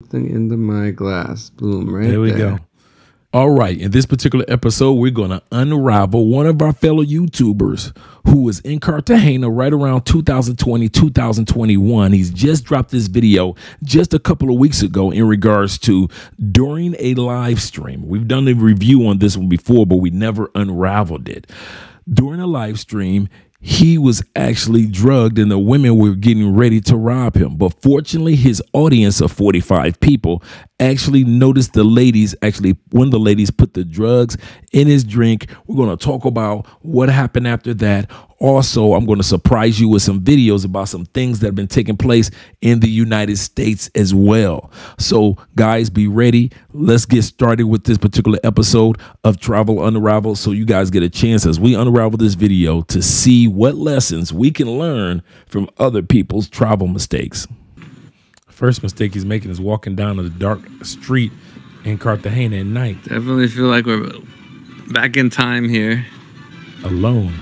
Something into my glass. Boom, right there. We go. All right, in this particular episode, we're going to unravel one of our fellow YouTubers who was in Cartagena right around 2020, 2021. He's just dropped this video just a couple of weeks ago in regards to during a live stream. We've done a review on this one before, but we never unraveled it. During a live stream, he was actually drugged and the women were getting ready to rob him. But fortunately, his audience of 45 people actually noticed the ladies, when the ladies put the drugs in his drink. We're going to talk about what happened after that. Also, I'm going to surprise you with some videos about some things that have been taking place in the United States as well. So guys, be ready. Let's get started with this particular episode of Travel Unraveled, so you guys get a chance as we unravel this video to see what lessons we can learn from other people's travel mistakes. First mistake he's making is walking down a dark street in Cartagena at night. Definitely feel like we're back in time here. Alone.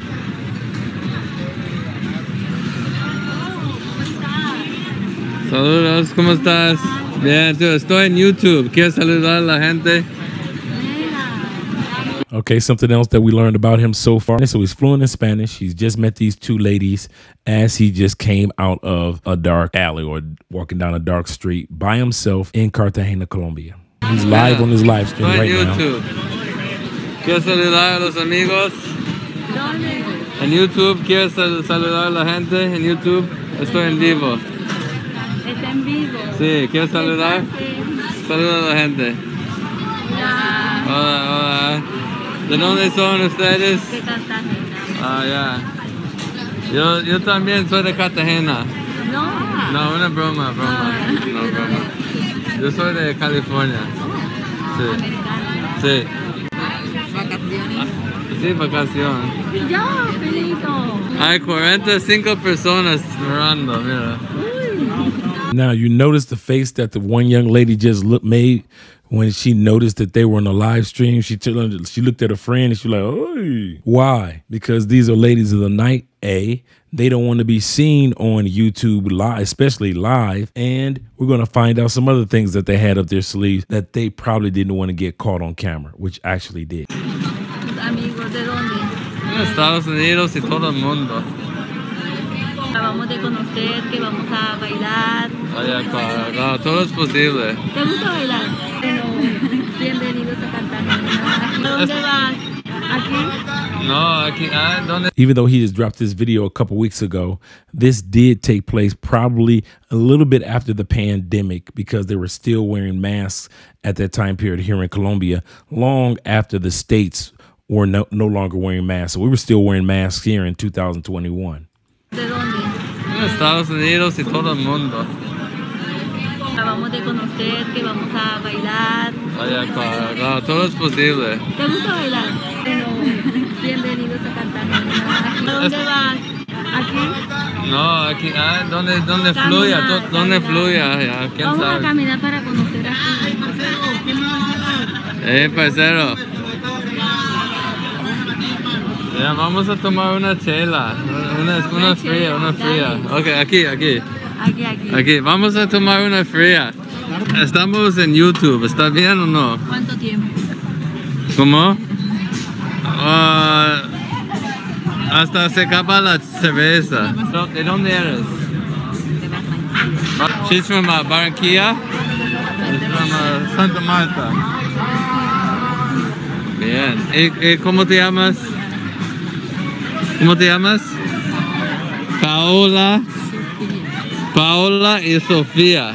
Saludos, ¿cómo estás? Bien, tú, estoy en YouTube. ¿Quieres saludar a la gente? Okay, something else that we learned about him so far. So he's fluent in Spanish. He's just met these two ladies as he just came out of a dark alley or walking down a dark street by himself in Cartagena, Colombia. He's live on his live stream right YouTube. Now. ¿Quieres saludar a los amigos? En YouTube, ¿quieres saludar a la gente? En YouTube, estoy en vivo. ¿Está en vivo? Sí, ¿quieres saludar? Saluda a la gente. Hola. Hola, hola. ¿De dónde son ustedes? De Cartagena. Ah, ya. Yo también soy de Cartagena. No. No, una broma. No, broma. Yo soy de California. Sí. Sí. ¿Vacaciones? Sí, vacación. ¡Ya, Felito! Hay 45 personas mirando, mira. Now, you notice the face that the one young lady just made when she noticed that they were on a live stream. She looked at her friend and she was like, "Oy." Why? Because these are ladies of the night. They don't want to be seen on YouTube live, especially live. And we're going to find out some other things that they had up their sleeves that they probably didn't want to get caught on camera, which actually did. ¿Amigos de dónde? Estados Unidos y todo el mundo. Acabamos de conocer que vamos a bailar. Claro, todo es posible. ¿Te gusta bailar? Bueno, bienvenidos a Cartagena. ¿A dónde vas? ¿Aquí? No, aquí. ¿Dónde? Even though he just dropped this video a couple weeks ago, this did take place probably a little bit after the pandemic because they were still wearing masks at that time period here in Colombia, long after the states were no longer wearing masks. So we were still wearing masks here in 2021. ¿De dónde? Estados Unidos y todo el mundo. Acabamos de conocer que vamos a bailar. Claro, todo es posible. ¿Te gusta bailar? Bueno, bienvenidos a Cartagena. ¿A dónde vas? ¿Aquí? No, aquí. ¿Dónde fluya? ¿Dónde fluya? Ya, ¿quién vamos sabe? A caminar para conocer aquí. Parcero. Ya, vamos a tomar una chela, una fría. Ok, aquí, vamos a tomar una fría. Estamos en YouTube, ¿está bien o no? ¿Cuánto tiempo? ¿Cómo? Hasta se acaba la cerveza. ¿De dónde eres? She's from Barranquilla. She's from Santa Marta. Bien. ¿Y cómo te llamas? ¿Cómo te llamas? Paola y Sofía.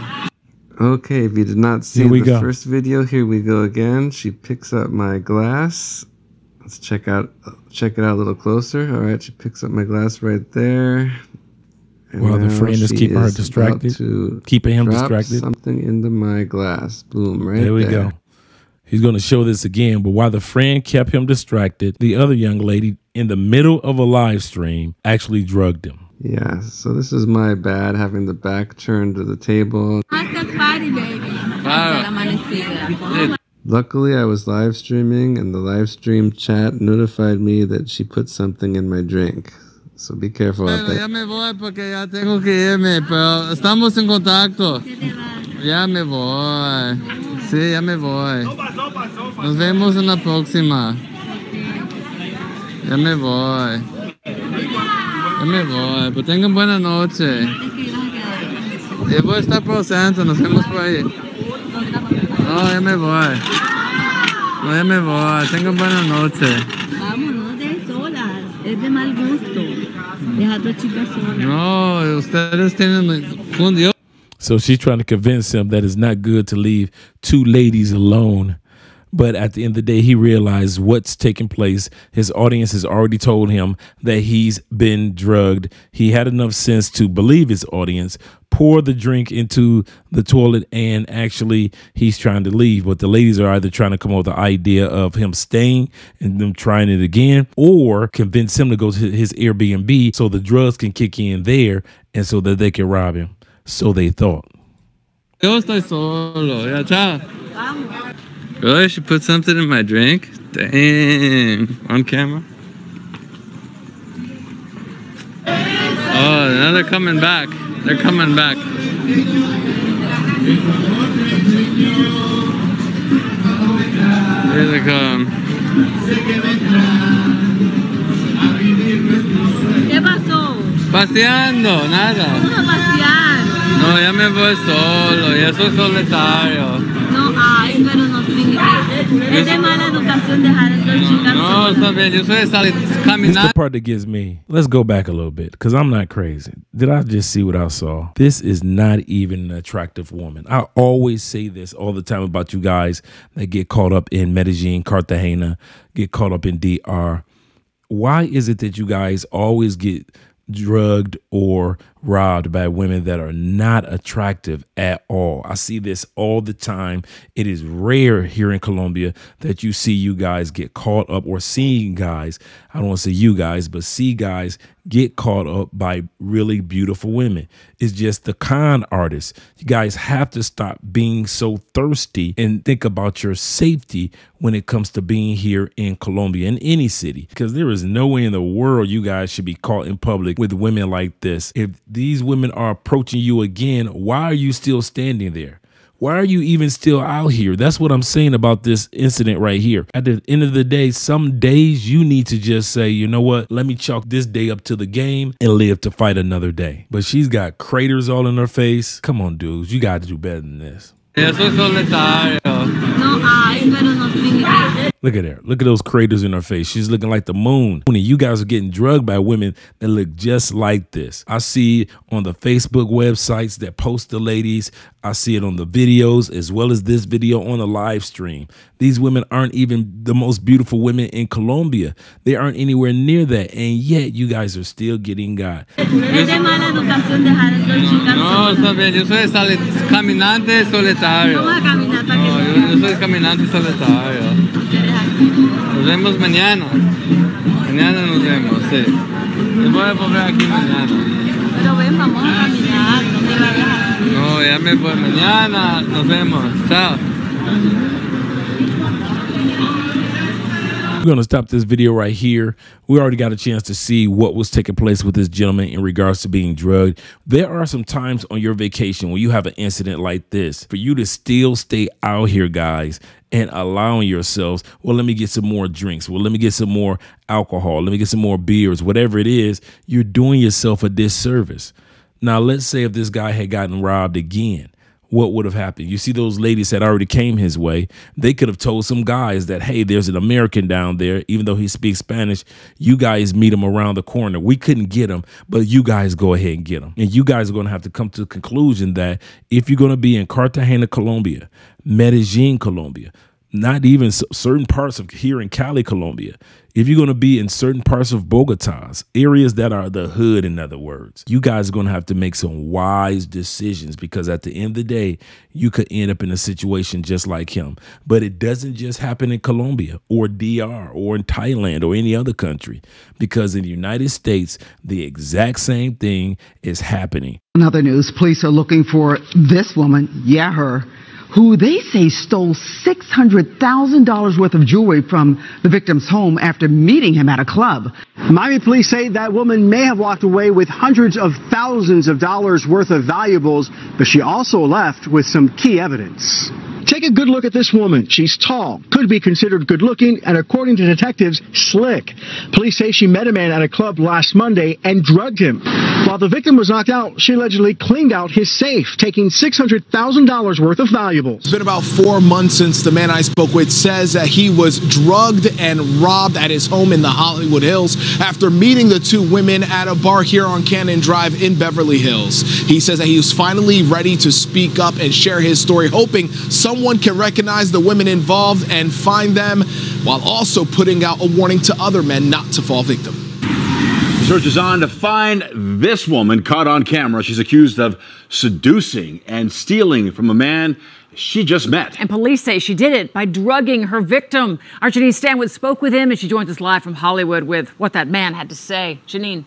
Okay, if you did not see the first video, here we go again. She picks up my glass. Let's check it out a little closer. All right, she picks up my glass right there. And while the friend is keeping her distracted, keeping him distracted. Something into my glass. Boom, right there. There we go. He's going to show this again, but while the friend kept him distracted, the other young lady in the middle of a live stream actually drugged him. Yeah, so this is my bad, having the back turned to the table. After party, baby. Luckily, I was live streaming, and the live stream chat notified me that she put something in my drink. So be careful out there. Ya me voy porque ya tengo que irme, pero estamos en contacto. ¿Qué te vas? Ya me voy. Sí, ya me voy. Nos vemos en la próxima. Ya me voy. Ya me voy. Pues tengan buena noche. Ya voy a estar por el centro. Nos vemos por ahí. No, ya me voy. No, ya me voy. Tengan buena noche. Vamos, no dejes solas. Es de mal gusto. Deja a tu chica sola. No, ustedes tienen un Dios. So she's trying to convince him that it's not good to leave two ladies alone. But at the end of the day, he realized what's taking place. His audience has already told him that he's been drugged. He had enough sense to believe his audience, pour the drink into the toilet, and actually he's trying to leave. But the ladies are either trying to come up with the idea of him staying and them trying it again, or convince him to go to his Airbnb so the drugs can kick in there and so that they can rob him. So they thought. Yo estoy solo. Ya, chao. Really? She put something in my drink? Dang. On camera? Oh, now they're coming back. They're coming back. Here they come. ¿Qué pasó? Paseando, nada. ¿Cómo pasear? No, ya me voy solo, ya soy solitario. No, ay, pero no significa. Es de mala educación dejar a dos chicas No, está bien, yo soy caminando. This is the part that gets me. Let's go back a little bit, because I'm not crazy. Did I just see what I saw? This is not even an attractive woman. I always say this all the time about you guys that get caught up in Medellin, Cartagena, get caught up in DR. Why is it that you guys always get drugged or robbed by women that are not attractive at all? I see this all the time. It is rare here in Colombia that you see you guys get caught up, or seeing guys, I don't want to say you guys, but see guys get caught up by really beautiful women. It's just the con artists. You guys have to stop being so thirsty and think about your safety when it comes to being here in Colombia, in any city, because there is no way in the world you guys should be caught in public with women like this. If these women are approaching you again, why are you still standing there? Why are you even still out here? That's what I'm saying about this incident right here. At the end of the day, some days you need to just say, you know what? Let me chalk this day up to the game and live to fight another day. But she's got craters all in her face. Come on, dudes. You got to do better than this. Ya soy solitario. No, ay, pero no significa. Look at her. Look at those craters in her face. She's looking like the moon. You guys are getting drugged by women that look just like this. I see on the Facebook websites that post the ladies. I see it on the videos, as well as this video on the live stream. These women aren't even the most beautiful women in Colombia. They aren't anywhere near that. And yet you guys are still getting got. Es de mala educación dejar a dos chicas No, solas. está bien, yo soy caminante solitario. Vamos a caminar para que No, yo soy caminante solitario. eres así. Nos vemos mañana. Mañana nos vemos, sí. Yo voy a volver aquí mañana. Pero ven, vamos a caminar, no me vayas así. No, ya me voy mañana. Nos vemos. Chao. We're going to stop this video right here. We already got a chance to see what was taking place with this gentleman in regards to being drugged. There are some times on your vacation when you have an incident like this, for you to still stay out here, guys, and allowing yourselves, well, let me get some more drinks. Well, let me get some more alcohol. Let me get some more beers, whatever it is. You're doing yourself a disservice. Now, let's say if this guy had gotten robbed again, what would have happened? You see, those ladies that already came his way. They could have told some guys that, hey, there's an American down there. Even though he speaks Spanish, you guys meet him around the corner. We couldn't get him, but you guys go ahead and get him. And you guys are going to have to come to the conclusion that if you're going to be in Cartagena, Colombia, Medellin, Colombia, not even certain parts of here in Cali, Colombia, if you're going to be in certain parts of Bogota's areas that are the hood, in other words, you guys are going to have to make some wise decisions, because at the end of the day, you could end up in a situation just like him. But it doesn't just happen in Colombia or DR or in Thailand or any other country, because in the United States, the exact same thing is happening. In other news, police are looking for this woman, her, who they say stole $600,000 worth of jewelry from the victim's home after meeting him at a club. Miami police say that woman may have walked away with hundreds of thousands of dollars worth of valuables, but she also left with some key evidence. Take a good look at this woman. She's tall, could be considered good looking, and according to detectives, slick. Police say she met a man at a club last Monday and drugged him. While the victim was knocked out, she allegedly cleaned out his safe, taking $600,000 worth of valuables. It's been about 4 months since the man I spoke with says that he was drugged and robbed at his home in the Hollywood Hills after meeting the two women at a bar here on Cannon Drive in Beverly Hills. He says that he was finally ready to speak up and share his story, hoping someone can recognize the women involved and find them, while also putting out a warning to other men not to fall victim. Search is on to find this woman caught on camera. She's accused of seducing and stealing from a man she just met. And police say she did it by drugging her victim. Our Janine Stanwood spoke with him, and she joins us live from Hollywood with what that man had to say. Janine.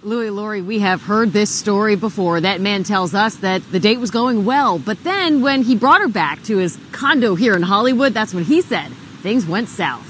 Louis, Lori, we have heard this story before. That man tells us that the date was going well, but then when he brought her back to his condo here in Hollywood, that's when he said things went south.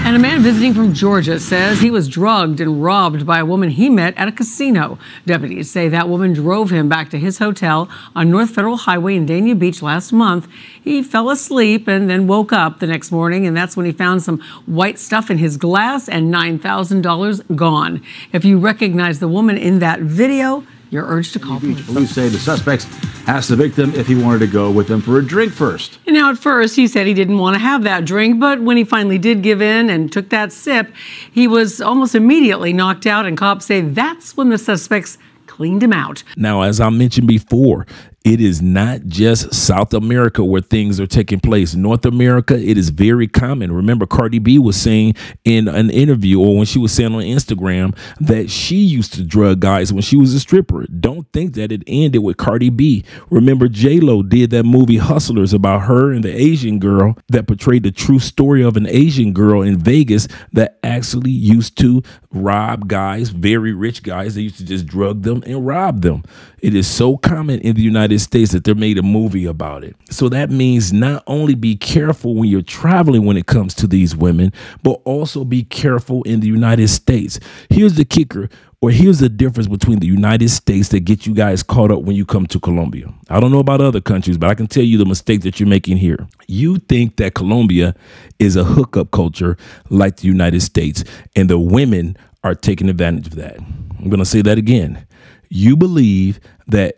And a man visiting from Georgia says he was drugged and robbed by a woman he met at a casino. Deputies say that woman drove him back to his hotel on North Federal Highway in Dania Beach last month. He fell asleep and then woke up the next morning, and that's when he found some white stuff in his glass and $9,000 gone. If you recognize the woman in that video, you're urged to call police. Police say the suspects asked the victim if he wanted to go with them for a drink first. And now at first he said he didn't want to have that drink, but when he finally did give in and took that sip, he was almost immediately knocked out, and cops say that's when the suspects cleaned him out. Now, as I mentioned before, it is not just South America where things are taking place. North America, it is very common. Remember, Cardi B was saying in an interview, or when she was saying on Instagram, that she used to drug guys when she was a stripper. Don't think that it ended with Cardi B. Remember, J-Lo did that movie Hustlers about her and the Asian girl that portrayed the true story of an Asian girl in Vegas that actually used to rob guys, very rich guys. They used to just drug them and rob them. It is so common in the United States that they made a movie about it. So that means not only be careful when you're traveling when it comes to these women, but also be careful in the United States. Here's the kicker, or here's the difference between the United States that get you guys caught up when you come to Colombia. I don't know about other countries, but I can tell you the mistake that you're making here. You think that Colombia is a hookup culture like the United States, and the women are taking advantage of that. I'm going to say that again. You believe that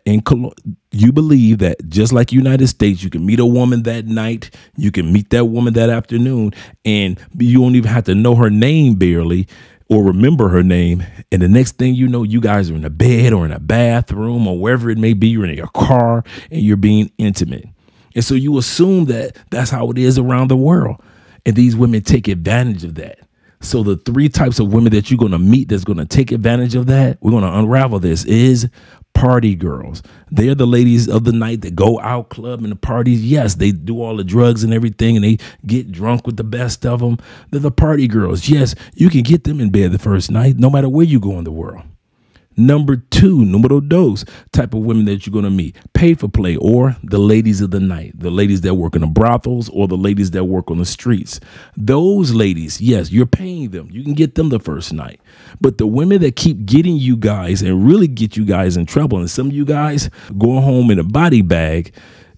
just like United States, you can meet a woman that night, you can meet that woman that afternoon, and you don't even have to know her name barely or remember her name. And the next thing you know, you guys are in a bed or in a bathroom or wherever it may be. You're in your car and you're being intimate. And so you assume that that's how it is around the world. And these women take advantage of that. So the 3 types of women that you're going to meet that's going to take advantage of that, we're going to unravel this, is party girls. They're the ladies of the night that go out clubbing the parties. Yes, they do all the drugs and everything, and they get drunk with the best of them. They're the party girls. Yes, you can get them in bed the first night, no matter where you go in the world. Number 2, numero dos, type of women that you're going to meet, pay for play, or the ladies of the night, the ladies that work in the brothels or the ladies that work on the streets. Those ladies, yes, you're paying them. You can get them the first night. But the women that keep getting you guys and really get you guys in trouble, and some of you guys going home in a body bag,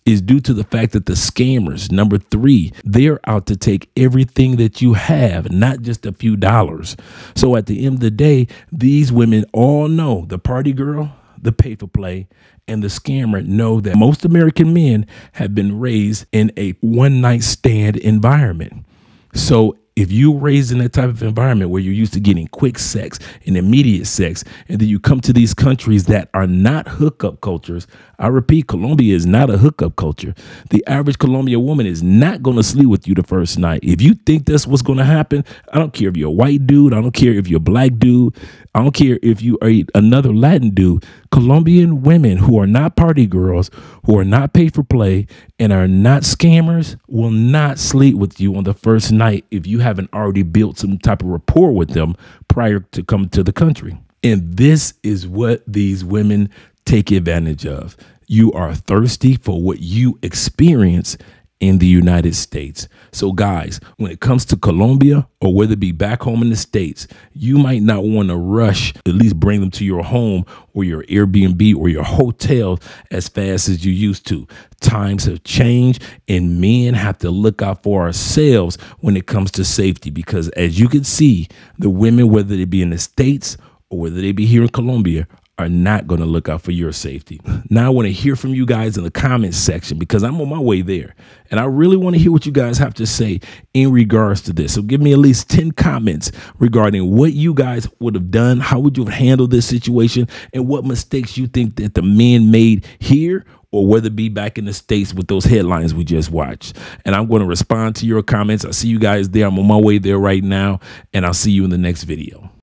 is due to the fact that the scammers, number 3, they're out to take everything that you have, not just a few dollars. So at the end of the day, these women all know, the party girl, the pay for play, and the scammer know that most American men have been raised in a one-night stand environment. So if you're raised in that type of environment where you're used to getting quick sex and immediate sex, and then you come to these countries that are not hookup cultures, I repeat, Colombia is not a hookup culture. The average Colombian woman is not going to sleep with you the first night. If you think that's what's going to happen, I don't care if you're a white dude. I don't care if you're a black dude. I don't care if you are another Latin dude. Colombian women who are not party girls, who are not pay for play, and are not scammers will not sleep with you on the first night if you haven't already built some type of rapport with them prior to coming to the country. And this is what these women take advantage of. You are thirsty for what you experience in the United States. So guys, when it comes to Colombia, or whether it be back home in the States, you might not want to rush, at least bring them to your home or your Airbnb or your hotel as fast as you used to. Times have changed, and men have to look out for ourselves when it comes to safety, because as you can see, the women, whether they be in the States or whether they be here in Colombia, are not going to look out for your safety. Now I want to hear from you guys in the comments section, because I'm on my way there. And I really want to hear what you guys have to say in regards to this. So give me at least 10 comments regarding what you guys would have done. How would you have handled this situation, and what mistakes you think that the men made here, or whether it be back in the States with those headlines we just watched. And I'm going to respond to your comments. I'll see you guys there. I'm on my way there right now, and I'll see you in the next video.